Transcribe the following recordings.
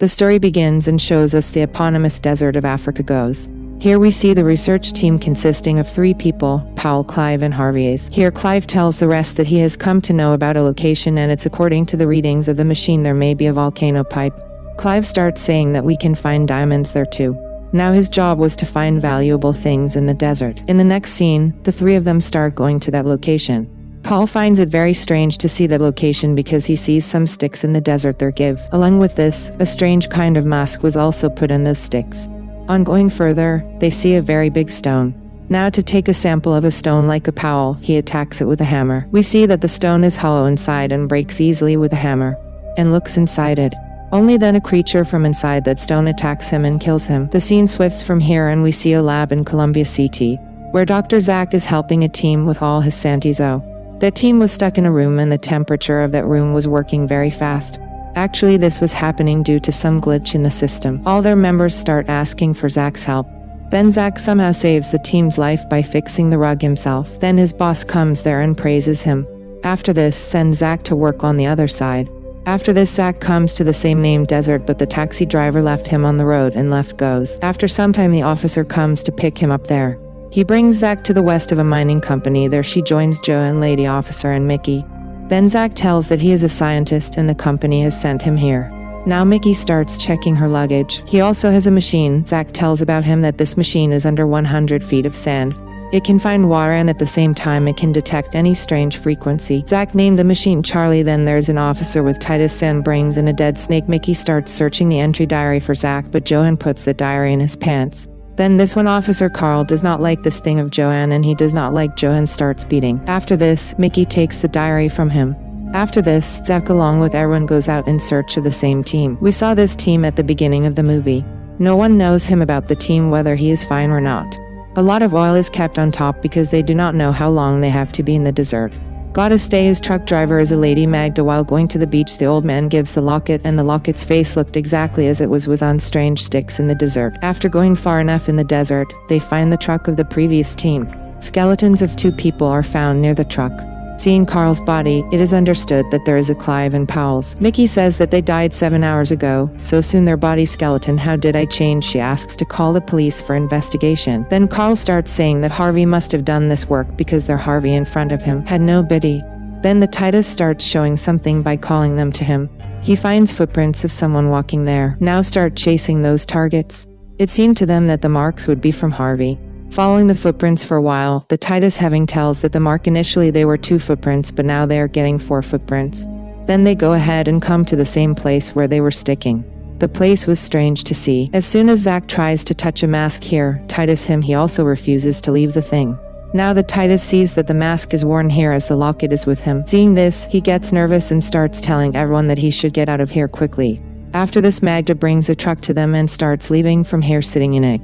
The story begins and shows us the eponymous desert of Africa goes. Here we see the research team consisting of 3 people, Powell, Clive and Harvey. Here Clive tells the rest that he has come to know about a location and it's according to the readings of the machine there may be a volcano pipe. Clive starts saying that we can find diamonds there too. Now his job was to find valuable things in the desert. In the next scene, the 3 of them start going to that location. Paul finds it very strange to see that location because he sees some sticks in the desert there give. Along with this, a strange kind of mask was also put in those sticks. On going further, they see a very big stone. Now to take a sample of a stone like a Powell, he attacks it with a hammer. We see that the stone is hollow inside and breaks easily with a hammer. And looks inside it. Only then a creature from inside that stone attacks him and kills him. The scene swifts from here and we see a lab in Columbia CT, where Dr. Zach is helping a team with all his Santizo. That team was stuck in a room and the temperature of that room was working very fast. Actually, this was happening due to some glitch in the system. All their members start asking for Zach's help. Then Zach somehow saves the team's life by fixing the rug himself. Then his boss comes there and praises him. After this, sends Zach to work on the other side. After this, Zach comes to the same named desert, but the taxi driver left him on the road and left goes. After some time, the officer comes to pick him up there. He brings Zach to the west of a mining company. There she joins Joe and Lady Officer and Mickey. Then Zach tells that he is a scientist and the company has sent him here. Now Mickey starts checking her luggage. He also has a machine. Zach tells about him that this machine is under 100 feet of sand. It can find water and at the same time it can detect any strange frequency. Zach named the machine Charlie. Then there's an officer with Titus sand brains and a dead snake. Mickey starts searching the entry diary for Zach, but Johan puts the diary in his pants. Then this one officer Carl does not like this thing of Johan and he does not like Johan starts beating. After this, Mickey takes the diary from him. After this, Zach along with everyone goes out in search of the same team. We saw this team at the beginning of the movie. No one knows him about the team whether he is fine or not. A lot of oil is kept on top because they do not know how long they have to be in the desert. Gotta stay. His truck driver is a Lady Magda. While going to the beach, the old man gives the locket and the locket's face looked exactly as it was on strange sticks in the desert. After going far enough in the desert, they find the truck of the previous team. Skeletons of 2 people are found near the truck. Seeing Carl's body, it is understood that there is a Clive and Powell's. Mickey says that they died 7 hours ago, so soon their body skeleton. How did I change? She asks to call the police for investigation. Then Carl starts saying that Harvey must have done this work because their Harvey in front of him had no biddy. Then the Titus starts showing something by calling them to him. He finds footprints of someone walking there. Now start chasing those targets. It seemed to them that the marks would be from Harvey. Following the footprints for a while, the Titus having tells that the mark initially they were 2 footprints but now they are getting 4 footprints. Then they go ahead and come to the same place where they were sticking. The place was strange to see. As soon as Zach tries to touch a mask here, Titus he also refuses to leave the thing. Now the Titus sees that the mask is worn here as the locket is with him. Seeing this, he gets nervous and starts telling everyone that he should get out of here quickly. After this, Magda brings a truck to them and starts leaving from here sitting in it.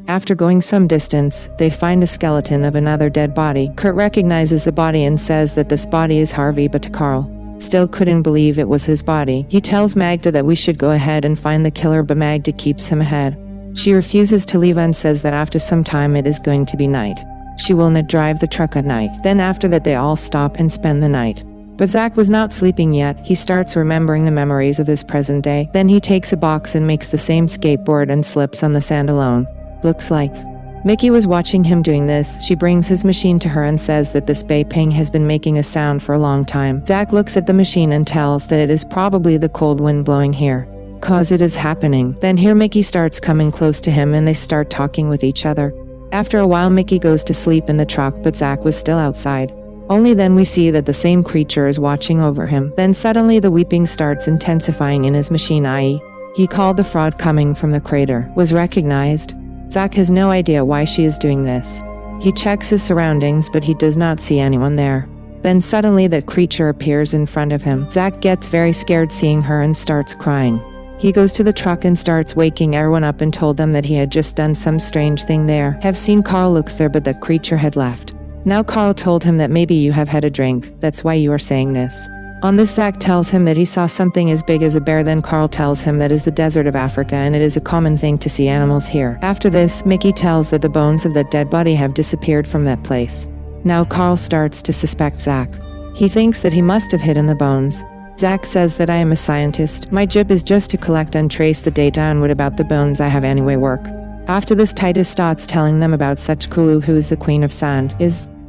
After going some distance, they find a skeleton of another dead body. Kurt recognizes the body and says that this body is Harvey, but to Carl, still couldn't believe it was his body. He tells Magda that we should go ahead and find the killer, but Magda keeps him ahead. She refuses to leave and says that after some time it is going to be night. She will not drive the truck at night. Then after that they all stop and spend the night. But Zach was not sleeping yet. He starts remembering the memories of his present day. Then he takes a box and makes the same skateboard and slips on the sand alone. Looks like Mickey was watching him doing this. She brings his machine to her and says that this Beiping has been making a sound for a long time. Zach looks at the machine and tells that it is probably the cold wind blowing here, cause it is happening. Then here Mickey starts coming close to him and they start talking with each other. After a while Mickey goes to sleep in the truck, but Zach was still outside. Only then we see that the same creature is watching over him. Then suddenly the weeping starts intensifying in his machine, i.e. he called the fraud coming from the crater was recognized. Zach has no idea why she is doing this. He checks his surroundings but he does not see anyone there. Then suddenly that creature appears in front of him. Zach gets very scared seeing her and starts crying. He goes to the truck and starts waking everyone up and told them that he had just done some strange thing there. Have seen Carl looks there but that creature had left. Now Carl told him that maybe you have had a drink, that's why you are saying this. On this Zach tells him that he saw something as big as a bear. Then Carl tells him that is the desert of Africa and it is a common thing to see animals here. After this, Mickey tells that the bones of that dead body have disappeared from that place. Now Carl starts to suspect Zach. He thinks that he must have hidden the bones. Zach says that I am a scientist. My job is just to collect and trace the data and what about the bones I have anyway work. After this, Titus starts telling them about such Kulu, who is the Queen of Sand.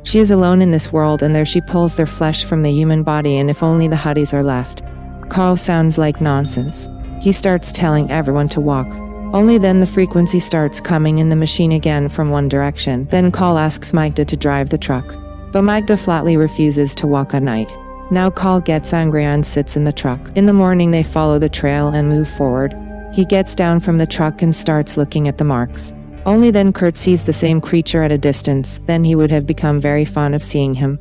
She is alone in this world, and there she pulls their flesh from the human body, and if only the Huddies are left. Carl sounds like nonsense. He starts telling everyone to walk. Only then the frequency starts coming in the machine again from one direction. Then Carl asks Magda to drive the truck, but Magda flatly refuses to walk at night. Now Carl gets angry and sits in the truck. In the morning they follow the trail and move forward. He gets down from the truck and starts looking at the marks. Only then Kurt sees the same creature at a distance. Then he would have become very fond of seeing him.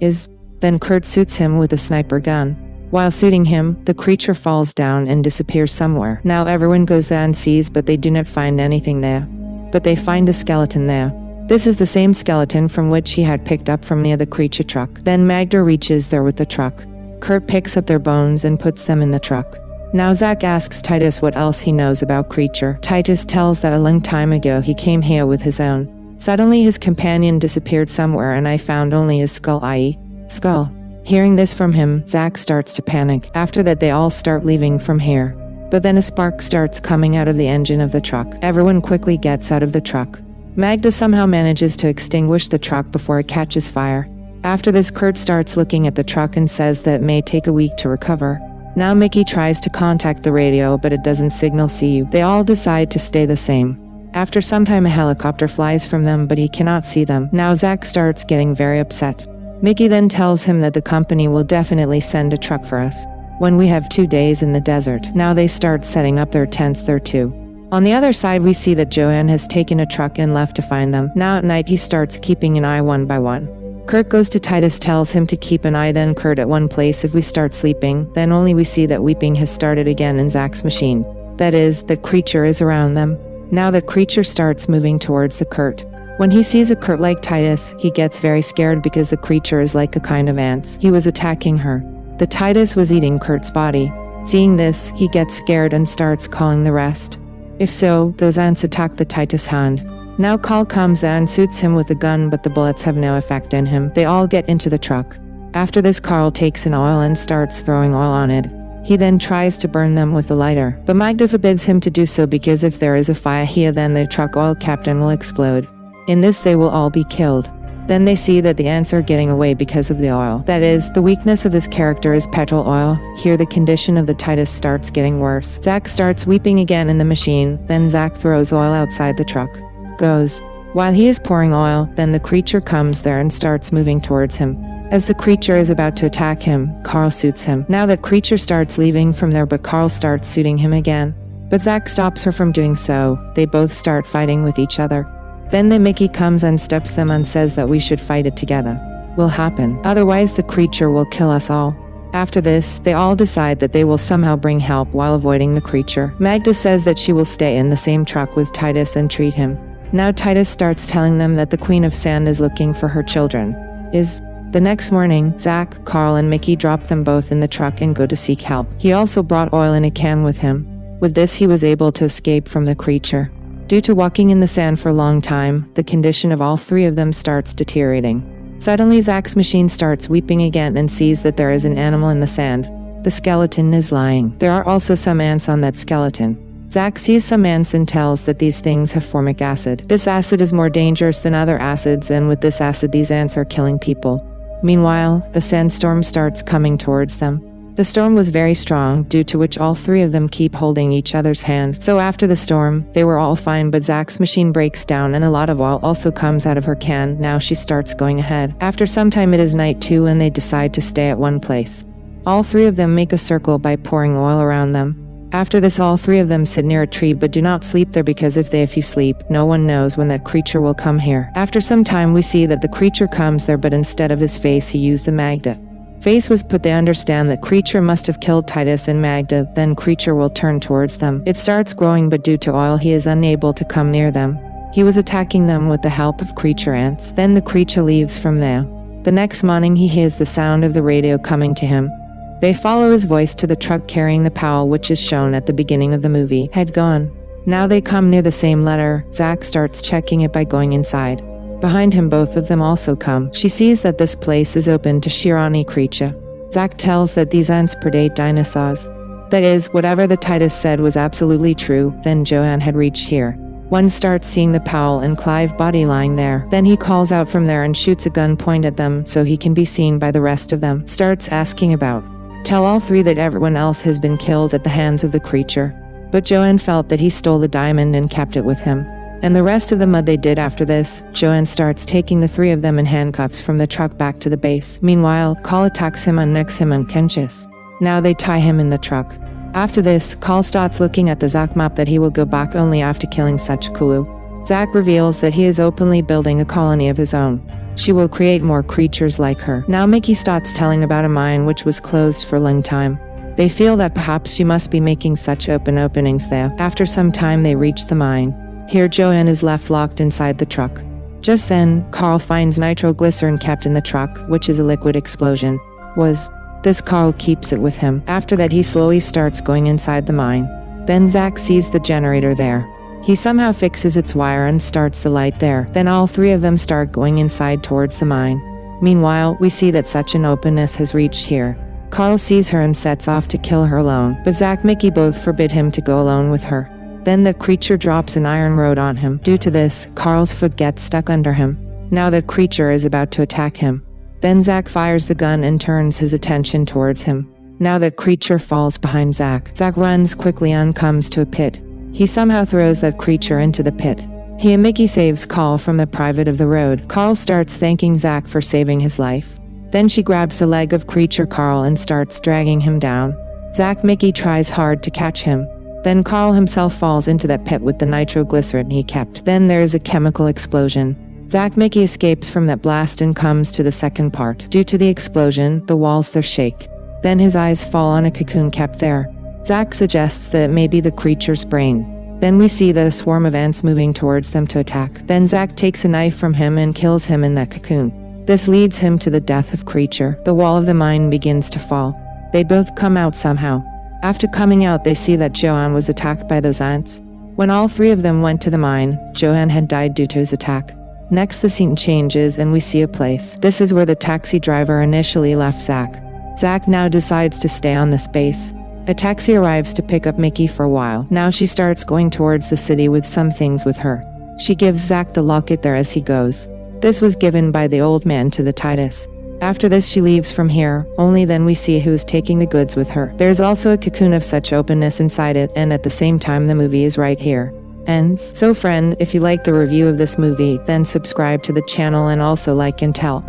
Then Kurt shoots him with a sniper gun. While shooting him, the creature falls down and disappears somewhere. Now everyone goes there and sees, but they do not find anything there. But they find a skeleton there. This is the same skeleton from which he had picked up from near the creature truck. Then Magda reaches there with the truck. Kurt picks up their bones and puts them in the truck. Now Zach asks Titus what else he knows about creature. Titus tells that a long time ago he came here with his own. Suddenly his companion disappeared somewhere and I found only his skull, i.e. skull. Hearing this from him, Zach starts to panic. After that they all start leaving from here. But then a spark starts coming out of the engine of the truck. Everyone quickly gets out of the truck. Magda somehow manages to extinguish the truck before it catches fire. After this, Kurt starts looking at the truck and says that it may take a week to recover. Now Mickey tries to contact the radio, but it doesn't signal CU. They all decide to stay the same. After some time a helicopter flies from them, but he cannot see them. Now Zach starts getting very upset. Mickey then tells him that the company will definitely send a truck for us when we have 2 days in the desert. Now they start setting up their tents there too. On the other side we see that Joanne has taken a truck and left to find them. Now at night he starts keeping an eye one by one. Kurt goes to Titus, tells him to keep an eye, then Kurt at one place if we start sleeping. Then only we see that weeping has started again in Zach's machine. That is, the creature is around them. Now the creature starts moving towards the Kurt. When he sees a Kurt like Titus, he gets very scared because the creature is like a kind of ants. He was attacking her. The Titus was eating Kurt's body. Seeing this, he gets scared and starts calling the rest. If so, those ants attack the Titus hand. Now Carl comes there and shoots him with a gun, but the bullets have no effect on him. They all get into the truck. After this, Carl takes an oil and starts throwing oil on it. He then tries to burn them with a lighter, but Magda forbids him to do so because if there is a fire here, then the truck oil captain will explode. In this they will all be killed. Then they see that the ants are getting away because of the oil. That is, the weakness of his character is petrol oil. Here the condition of the Titus starts getting worse. Zach starts weeping again in the machine. Then Zach throws oil outside the truck. Goes. While he is pouring oil, then the creature comes there and starts moving towards him. As the creature is about to attack him, Carl shoots him. Now the creature starts leaving from there, but Carl starts shooting him again. But Zach stops her from doing so. They both start fighting with each other. Then the Mickey comes and stops them and says that we should fight it together. Will happen. Otherwise the creature will kill us all. After this, they all decide that they will somehow bring help while avoiding the creature. Magda says that she will stay in the same truck with Titus and treat him. Now Titus starts telling them that the Queen of Sand is looking for her children. The next morning, Zach, Carl and Mickey drop them both in the truck and go to seek help. He also brought oil in a can with him. With this he was able to escape from the creature. Due to walking in the sand for a long time, the condition of all three of them starts deteriorating. Suddenly Zach's machine starts weeping again and sees that there is an animal in the sand. The skeleton is lying. There are also some ants on that skeleton. Zach sees some ants and tells that these things have formic acid. This acid is more dangerous than other acids, and with this acid these ants are killing people. Meanwhile, a sandstorm starts coming towards them. The storm was very strong, due to which all three of them keep holding each other's hand. So after the storm, they were all fine, but Zach's machine breaks down and a lot of oil also comes out of her can. Now she starts going ahead. After some time it is night too and they decide to stay at one place. All three of them make a circle by pouring oil around them. After this all three of them sit near a tree but do not sleep there because if you sleep, no one knows when that creature will come here. After some time we see that the creature comes there, but instead of his face he used the Magda. Face was put. They understand that creature must have killed Titus and Magda, then creature will turn towards them. It starts growing, but due to oil he is unable to come near them. He was attacking them with the help of creature ants. Then the creature leaves from there. The next morning he hears the sound of the radio coming to him. They follow his voice to the truck carrying the Powell, which is shown at the beginning of the movie, had gone. Now they come near the same letter. Zach starts checking it by going inside. Behind him both of them also come. She sees that this place is open to Shirani creature. Zach tells that these ants predate dinosaurs. That is, whatever the Titus said was absolutely true. Then Joanne had reached here. One starts seeing the Powell and Clive body lying there. Then he calls out from there and shoots a gun point at them so he can be seen by the rest of them. Starts asking about. Tell all three that everyone else has been killed at the hands of the creature. But Joanne felt that he stole the diamond and kept it with him. And the rest of the mud they did after this. Joanne starts taking the three of them in handcuffs from the truck back to the base. Meanwhile, Carl attacks him and knocks him unconscious. Now they tie him in the truck. After this, Carl starts looking at the Zach map that he will go back only after killing such Kulu. Zach reveals that he is openly building a colony of his own. She will create more creatures like her. Now Mickey starts telling about a mine which was closed for a long time. They feel that perhaps she must be making such openings there. After some time they reach the mine. Here Joanne is left locked inside the truck. Just then, Carl finds nitroglycerin kept in the truck, which is a liquid explosion. This Carl keeps it with him. After that he slowly starts going inside the mine. Then Zach sees the generator there. He somehow fixes its wire and starts the light there. Then all three of them start going inside towards the mine. Meanwhile, we see that such an openness has reached here. Carl sees her and sets off to kill her alone, but Zach and Mickey both forbid him to go alone with her. Then the creature drops an iron rod on him. Due to this, Carl's foot gets stuck under him. Now the creature is about to attack him. Then Zach fires the gun and turns his attention towards him. Now the creature falls behind Zach. Zach runs quickly and comes to a pit. He somehow throws that creature into the pit. He and Mickey saves Carl from the private of the road. Carl starts thanking Zach for saving his life. Then she grabs the leg of creature Carl and starts dragging him down. Zach Mickey tries hard to catch him. Then Carl himself falls into that pit with the nitroglycerin he kept. Then there is a chemical explosion. Zach Mickey escapes from that blast and comes to the second part. Due to the explosion, the walls there shake. Then his eyes fall on a cocoon kept there. Zach suggests that it may be the creature's brain. Then we see that a swarm of ants moving towards them to attack. Then Zach takes a knife from him and kills him in that cocoon. This leads him to the death of creature. The wall of the mine begins to fall. They both come out somehow. After coming out they see that Joanne was attacked by those ants. When all three of them went to the mine, Joanne had died due to his attack. Next the scene changes and we see a place. This is where the taxi driver initially left Zach. Zach now decides to stay on this base. A taxi arrives to pick up Mickey for a while. Now she starts going towards the city with some things with her. She gives Zach the locket there as he goes. This was given by the old man to the Titus. After this she leaves from here, only then we see who is taking the goods with her. There's also a cocoon of such openness inside it, and at the same time the movie is right here. Ends. So friend, if you like the review of this movie, then subscribe to the channel and also like and tell.